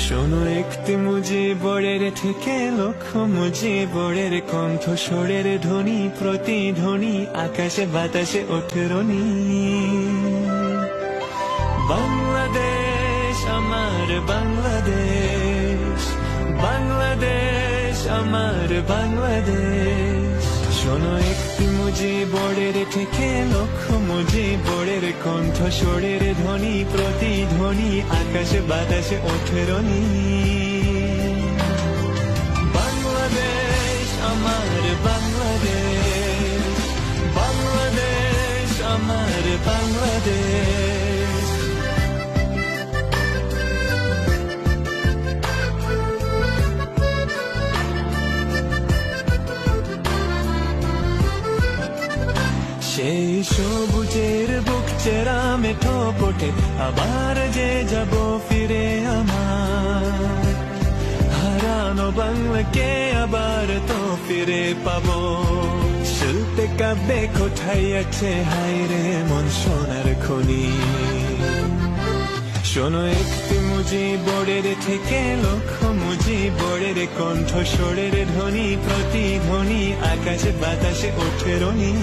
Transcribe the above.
শোনো একটি মুজিবরের থেকে লক্ষ মুজিবরের কণ্ঠস্বরের ধ্বনি প্রতিধ্বনি আকাশে বাতাসে ওঠে রনি। বাংলাদেশ আমার বাংলাদেশ, বাংলাদেশ আমার বাংলাদেশ। শোনো একটি মুজিবরের থেকে লক্ষ মুজিবরের কণ্ঠস্বরের ধ্বনি প্রতিধ্বনি আকাশে বাতাসে ওঠে রনি। বাংলাদেশ আমার বাংলাদেশ, বাংলাদেশ আমার বাংলাদেশ। সেই সবুজের বুক চেরা মেঠো পটে আবার যে যাব ফিরে আমার হারানো বাংলাকে আবার তো ফিরে পাবো। শিল্পে কাব্যে কোথায় আছে হায় রে মন সোনার খনি। শোনো একটি মুজিবরের থেকে লক্ষ মুজিবরের কণ্ঠস্বরের ধ্বনি প্রতিধ্বনি আকাশে বাতাসে ওঠে রনি।